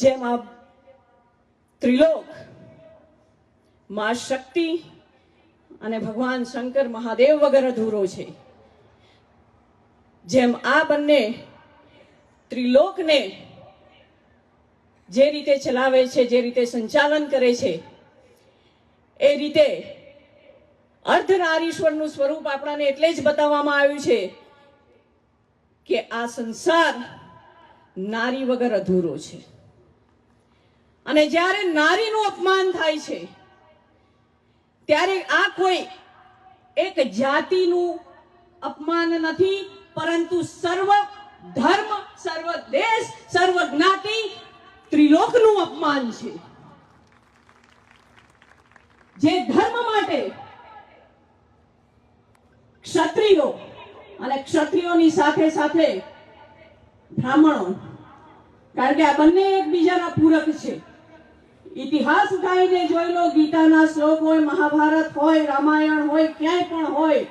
જેમ આ ત્રિલોક માં શક્તિ અને ભગવાન શંકર મહાદેવ વગર અધૂરો છે, જેમ આ બંને ત્રિલોકને જે રીતે ચલાવે છે, જે રીતે સંચાલન કરે છે, એ રીતે અર્ધનારીશ્વરનું સ્વરૂપ આપણાને એટલે જ બતાવવામાં આવ્યું છે કે આ સંસાર નારી વગર અધૂરો છે. અને જ્યારે નારીનું અપમાન થાય છે ત્યારે આ કોઈ એક જાતિનું અપમાન નથી, પરંતુ સર્વ ધર્મ, સર્વ દેશ, સર્વ જ્ઞાતિ, ત્રિલોકનું અપમાન છે. જે ધર્મ માટે ક્ષત્રિયો અને ક્ષત્રિયોની સાથે સાથે બ્રાહ્મણો, કારણ કે આ બંને એકબીજાના પૂરક છે. ઇતિહાસ ઉઠાવીને જોઈ લો, ગીતાના શ્લોક હોય, મહાભારત હોય, રામાયણ હોય, ક્યાંય પણ હોય,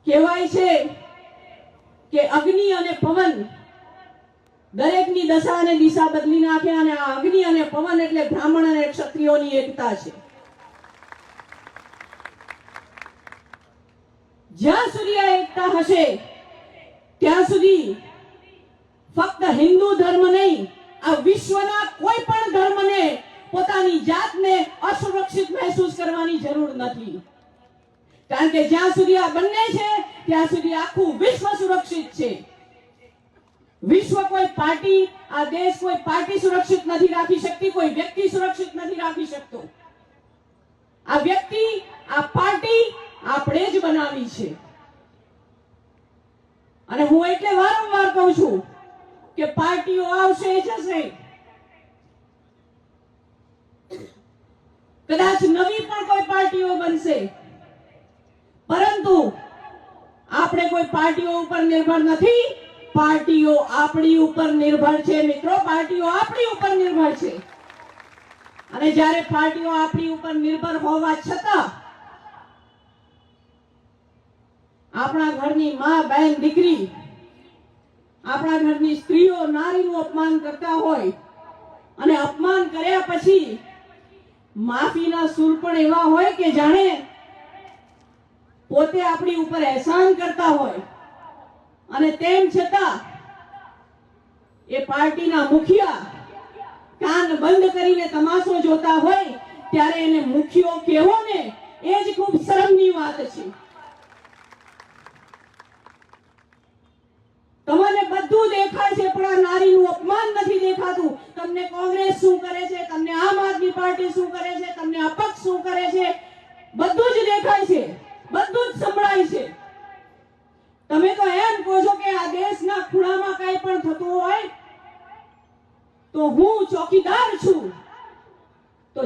કહેવાય છે કે અગ્નિ અને પવન દરેકની દશા અને દિશા બદલી નાખે, અને આ અગ્નિ અને પવન એટલે બ્રાહ્મણ અને ક્ષત્રિયોની એકતા છે. જ્યાં સુધી આ એકતા હશે ત્યાં સુધી ફક્ત હિન્દુ ધર્મ નહીં, આ વિશ્વના કોઈ પણ ધર્મને પોતાની જાતને અસુરક્ષિત મહેસૂસ કરવાની જરૂર નથી. કારણ કે જ્યાં સુધી આ બંને છે ત્યાં સુધી આખું વિશ્વ સુરક્ષિત છે. વિશ્વ કોઈ પાર્ટી, આ દેશ કોઈ પાર્ટી સુરક્ષિત નથી રાખી શકતી, કોઈ વ્યક્તિ સુરક્ષિત નથી રાખી શકતો. આ વ્યક્તિ, આ પાર્ટી આપણે જ બનાવી છે. અને હું એટલે વારંવાર કહું છું કે પાર્ટીઓ આવશે જશે, કદાચ નવી પણ કોઈ પાર્ટીઓ બનશે, પરંતુ આપણે કોઈ પાર્ટીઓ ઉપર નિર્ભર નથી, પાર્ટીઓ આપણી ઉપર નિર્ભર છે. મિત્રો, પાર્ટીઓ આપણી ઉપર નિર્ભર છે. અને જ્યારે પાર્ટીઓ આપણી ઉપર નિર્ભર હોવા છતાં આપણા ઘરની માં, બહેન, દીકરી, આપણા ઘરની સ્ત્રીઓ નારીનું અપમાન કરતા હોય અને અપમાન કર્યા પછી માફીના સૂર પણ એવા હોય કે જાણે પોતે આપણી ઉપર એહસાન કરતા હોય, અને તેમ છતાં એ પાર્ટીના મુખિયા કાન બંધ કરીને તમાશો જોતા હોય ત્યારે એને મુખિયો કહેવો ને, એ જ ખૂબ શરમની વાત છે. તમને બધું દેખાય છે પણ આ નારીનું અપમાન નથી દેખાતું. તમને કોંગ્રેસ શું કરે છે, તમને આમ આદમી પાર્ટી શું કરે છે, તમને અપક્ષ શું કરે છે, બધું જ દેખાય છે, બધું જ સંભળાય છે. તમે તો એમ કહો છો કે આ દેશના ખૂણામાં કંઈ પણ થતું હોય તો હું ચોકીદાર છું. તો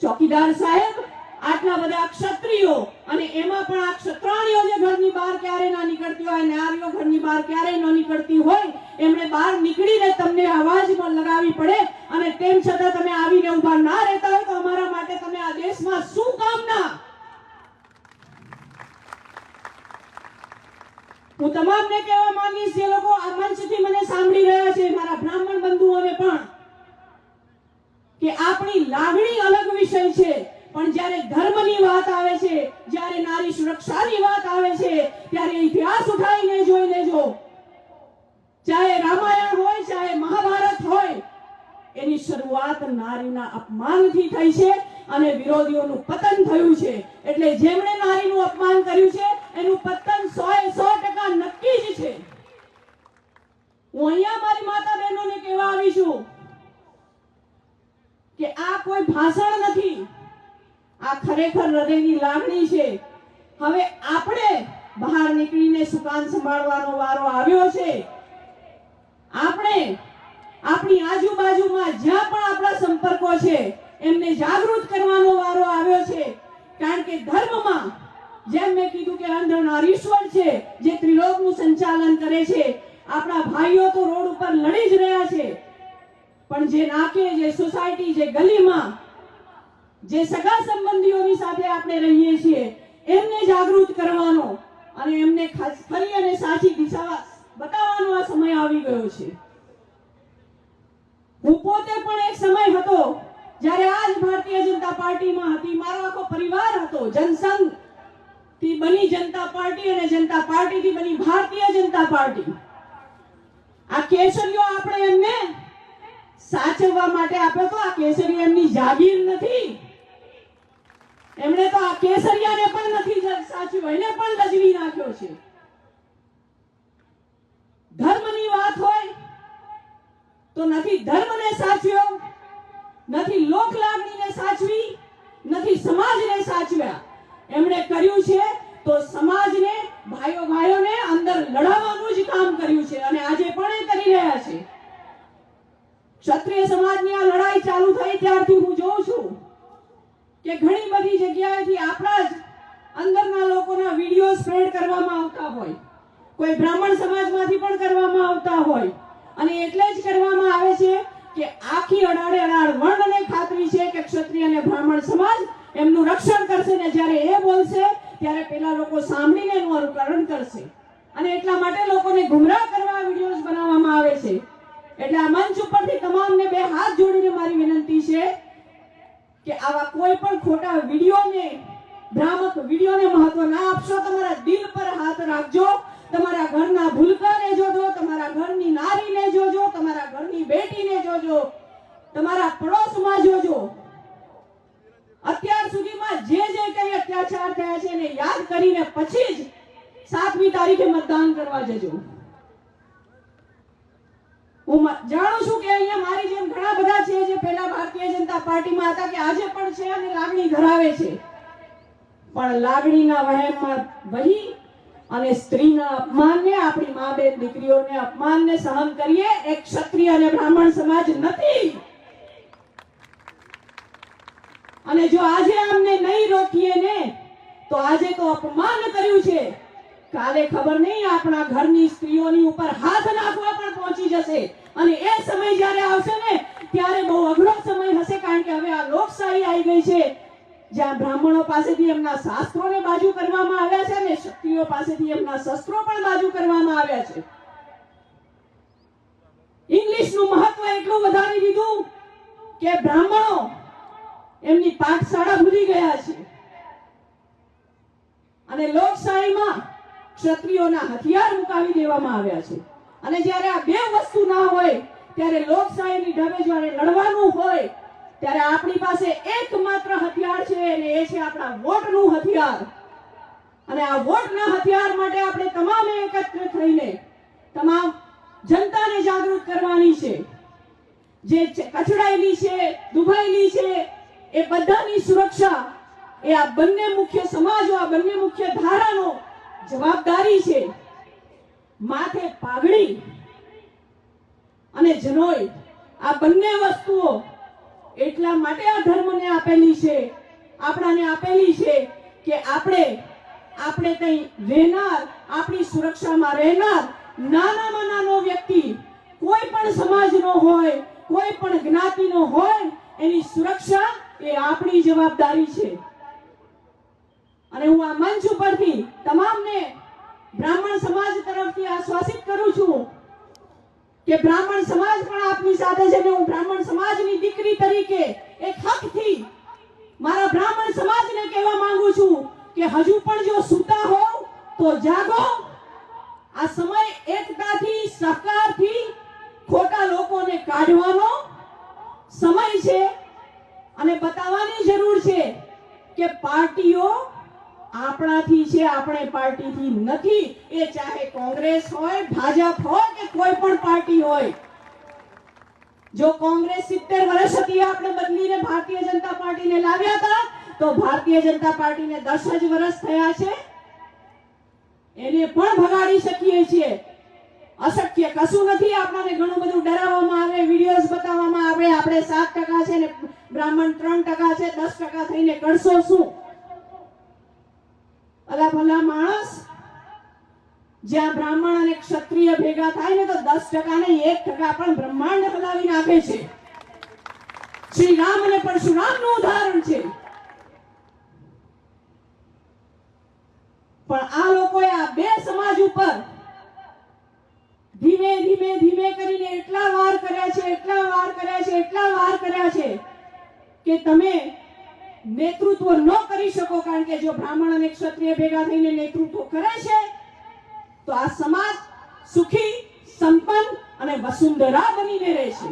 ચોકીદાર સાહેબ, આટલા બધા ક્ષત્રિયો, અને એમાં પણ આ ક્ષત્રાણીઓ જે ઘરની બહાર ક્યારે ના નીકળતી હોય, નારીઓ ઘરની બહાર ક્યારે ન નીકળતી હોય, એમણે બહાર નીકળીને તમને અવાજમાં લગાવી પડે, અને તેમ છતાં તમે આવીને ઉભા ના રહેતા હોય તો અમારા માટે તમે આ દેશમાં શું કામના? હું તમામને કહેવા માંગીશ, જે લોકો આ મંચથી મને સાંભળી રહ્યા છે, મારા બ્રાહ્મણ બંધુઓને પણ, કે આપણી લાગણી અલગ વિષય છે, પણ જ્યારે ધર્મની વાત આવે છે, જ્યારે નારી સુરક્ષાની વાત આવે છે, ત્યારે ઇતિહાસ ઉઠાવીને જોઈ લેજો. ચાહે રામાયણ હોય, ચાહે મહાભારત હોય, એની શરૂઆત નારીના અપમાનથી થઈ છે અને વિરોધીઓનું પતન થયું છે. એટલે જેમણે નારીનું અપમાન કર્યું છે એનું પતન 100% નક્કી જ છે. હું અહીંયા મારી માતા બહેનોને કહેવા આવી છું કે આ કોઈ ભાષણ નથી, આ ખરેખર હૃદયની લાગણી છે. હવે આપણે બહાર નીકળીને સુકાન સંભાળવાનો વારો આવ્યો છે. આપણે આપણી આજુબાજુમાં જ્યાં પણ આપણા સંપર્કો છે એમને જાગૃત કરવાનો વારો આવ્યો છે. કારણ કે ધર્મમાં, જેમ મેં કીધું કે અર્ધનારીશ્વર છે જે ત્રિલોકનું સંચાલન કરે છે. આપણા ભાઈઓ તો રોડ ઉપર લડી જ રહ્યા છે, પણ જે નાકે, જે સોસાયટી, જે ગલીમાં, જે સગા સંબંધીઓની સાથે આપણે રહીએ છીએ એમને જાગૃત કરવાનો અને એમને ખરી અને સાચી દિશા બતાવવાનો આ સમય આવી ગયો છે. હું પોતે પણ એક સમય હતો જ્યારે આજ ભારતીય જનતા પાર્ટીમાં હતી, મારો આખો પરિવાર હતો, જનસંઘ થી બની જનતા પાર્ટી અને જનતા પાર્ટી થી બની ભારતીય જનતા પાર્ટી. આ કેસરીઓ આપણે એમને સાચવવા માટે આપ્યો તો. આ કેસરી એમની જાગીર નથી. એમણે તો આ કેસરિયાને પણ નથી સાચવ્યો, એને પણ લજવી નાખ્યો છે. ધર્મની વાત હોય તો નથી ધર્મને સાચવ્યો, નથી લોક લાગણીને સાચવી, નથી સમાજને સાચવ્યા. એમણે કર્યું છે તો સમાજને, ભાઈઓને અંદર લડાવવાનું જ કામ કર્યું છે અને આજે પણ એ કરી રહ્યા છે. ક્ષત્રિય સમાજની આ લડાઈ ચાલુ થઈ ત્યારથી હું જોઉં છું કે ઘણી બધી જગ્યાએથી આપણા જ અંદરના લોકોના વિડીયો સ્પ્રેડ કરવામાં આવતા હોય, કોઈ બ્રાહ્મણ સમાજમાંથી પણ કરવામાં આવતા હોય, અને એટલે જ કરવામાં આવે છે કે આખી અડાડે અડાડ વર્ણને ખાતરી છે કે ક્ષત્રિય અને બ્રાહ્મણ સમાજ એમનું રક્ષણ કરશે ને જ્યારે એ બોલશે ત્યારે પેલા લોકો સાંભળીને એનું અનુકરણ કરશે. અને એટલા માટે લોકોને ગુમરાહ કરવા વિડીયોઝ બનાવવામાં આવે છે. એટલે આ મંચ ઉપરથી તમામને બે હાથ જોડીને મારી વિનંતી છે કે આવા કોઈ પણ ખોટા વિડીયોને, ભ્રામક વિડીયોને મહત્વ ના આપશો. તમારા દિલ પર હાથ રાખજો. તમારા ઘરના ભૂલકાને જોજો, તમારા ઘરની નારીને જોજો, તમારા ઘરની બેટીને જોજો, તમારા પડોશમાં જોજો. અત્યાર સુધીમાં જે કઈ અત્યાચાર થયા છે એને યાદ કરીને પછી જ 7મી તારીખે મતદાન કરવા જજો. હું જાણું છું કે અહીંયા મારી જેમ ઘણા બધા છે જે પહેલા ભારતીય જનતા પાર્ટીમાં હતા, કે આજે પણ છે અને લાગણી ધરાવે છે, પણ લાગણીના વહેમમાં વહી અને સ્ત્રીના અપમાનને, આપણી મા બેન દીકરીઓને અપમાનને સહન કરીએ એ ક્ષત્રિય અને બ્રાહ્મણ સમાજ નથી. અને જો આજે અમને નહીં રોકીએ ને તો આજે તો અપમાન કર્યું છે, કાલે ખબર નહીં આપણા ઘરની સ્ત્રીઓની ઉપર હાથ નાખવા પણ પહોંચી જશે. અને એ સમય જ્યારે આવશે ને ત્યારે બહુ અઘરો સમય હશે, કારણ કે હવે આ લોકશાહી આવી ગઈ છે જ્યાં બ્રાહ્મણો પાસેથી એમના શાસ્ત્રોને બાજુ કરવામાં આવ્યા છે અને ક્ષત્રિયો પાસેથી એમના શસ્ત્રો પણ બાજુ કરવામાં આવ્યા છે. ઇંગ્લિશનું મહત્વ એટલું વધારી દીધું કે બ્રાહ્મણો એમની પાઠશાળા ભૂલી ગયા છે અને લોકશાહીમાં ક્ષત્રિયોના હથિયાર મુકાવી દેવામાં આવ્યા છે. અને જ્યારે આ બે વસ્તુ ના હોય ત્યારે લોકશાહીની ઢબે જ્યારે લડવાનું હોય ત્યારે આપણી પાસે એકમાત્ર હથિયાર છે અને એ છે આપણા વોટનું હથિયાર. અને આ વોટના હથિયાર માટે આપણે તમામે એકત્ર થઈને તમામ જનતાને જાગૃત કરવાની છે. જે કચડાયેલી છે, દુભાયેલી છે, એ બધાની સુરક્ષા એ આ બંને મુખ્ય સમાજો, આ બંને મુખ્ય ધારાનો જવાબદારી છે. માથે પાઘડી અને જનોઈ આ બંને વસ્તુઓ એટલા માટે આ ધર્મને આપેલી છે, આપણાને આપેલી છે કે આપણે કઈ રહેનાર, આપણી સુરક્ષામાં રહેનાર નાનામાં નાનો વ્યક્તિ, કોઈ પણ સમાજનો હોય, કોઈ પણ જ્ઞાતિનો હોય, એની સુરક્ષા એ આપણી જવાબદારી છે. અને હું આ મંચ ઉપરથી તમામને બ્રાહ્મણ સમાજ તરફથી આશ્વાસિત કરું છું કે બ્રાહ્મણ સમાજ પણ આપની સાથે છે. હું બ્રાહ્મણ સમાજની દીકરી તરીકે એક હકથી મારા બ્રાહ્મણ સમાજને કહેવા માંગુ છું કે હજુ પણ જો સૂતા હોવ તો જાગો. આ સમય એકતાથી, સહકારથી ખોટા લોકોને કાઢવાનો સમય છે અને બતાવવાની જરૂર છે કે પાર્ટીઓ આપણાથી છે, આપણે પાર્ટીથી નથી. એ ચાહે કોંગ્રેસ હોય, ભાજપ હોય કે કોઈ પણ પાર્ટી હોય. જો કોંગ્રેસ 70 વર્ષ હતી આપણે બદલીને ભારતીય જનતા પાર્ટીને લાવ્યા હતા, તો ભારતીય જનતા પાર્ટીને 10 જ વર્ષ થયા છે. એને પણ ભગાડી શકીએ છીએ. અશક્ય કશું નથી. આપણને ઘણું બધું ડરાવવામાં આવે, વિડીયોઝ બતાવવામાં આવે, આપણે 7% છે ને બ્રાહ્મણ 3% છે, 10% થઈને કરશો શું? અલા ભલા માણસ, જ્યાં બ્રાહ્મણ અને ક્ષત્રિય ભેગા થાય ને તો 10% નહીં, 1% પણ બ્રહ્માંડ હલાવી નાખે છે. શ્રી રામ અને પરશુરામનું ઉદાહરણ છે. પણ આ લોકોએ આ બે સમાજ ઉપર ધીમે ધીમે ધીમે કરીને એટલા વાર કર્યા છે કે તમે નેતૃત્વ ન કરી શકો, કારણ કે જો બ્રાહ્મણ અને ક્ષત્રિય ભેગા થઈને નેતૃત્વ કરે છે તો આ સમાજ સુખી, સંપન્ન અને વસુંધરા બનીને રહેશે.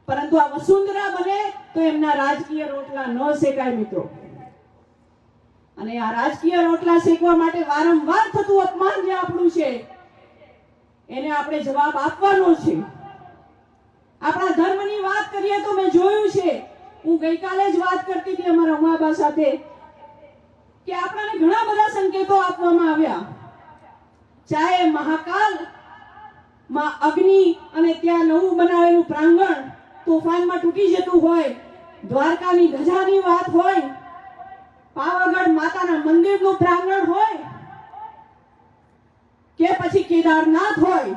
પરંતુ આ વસુંધરા બને તો એમના રાજકીય રોટલા ન શેકાય મિત્રો. અને આ રાજકીય રોટલા શેકવા માટે વારંવાર થતું અપમાન જે આપણું છે એને આપણે જવાબ આપવાનો છે. આપણા ધર્મની વાત કરીએ તો મેં જોયું છે, હું ગઈકાલે જ વાત કરતી હતી અમારા ઉમાબા સાથે, કે આપણને ઘણા બધા સંકેતો આપવામાં આવ્યા. ચાહે મહાકાલ માં અગ્નિ અને ત્યાં નવું બનાવેલું પ્રાંગણ તોફાનમાં તૂટી જતું હોય, દ્વારકાની ધજાની વાત હોય, પાવાગઢ માતાના મંદિરનું પ્રાંગણ હોય કે પછી કેદારનાથ હોય,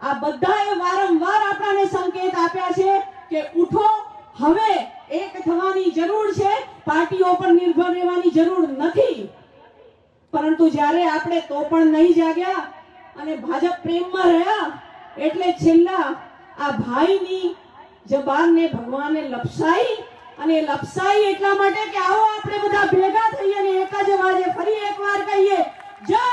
આ બધાએ વારંવાર આપણને સંકેત આપ્યા છે કે ઉઠો, હવે એક થવાની જરૂર છે, પાર્ટીઓ પર નિર્ભર રહેવાની જરૂર નથી. પરંતુ જ્યારે આપણે તો પણ નહીં જાગ્યા અને ભાજપ પ્રેમમાં રહ્યા એટલે છેલ્લા આ ભાઈની જબાનને ભગવાને લપસાઈ, અને લપસાઈ એટલા માટે કે આવો આપણે બધા ભેગા થઈએ અને એક જ અવાજે ફરી એકવાર કહીએ, જય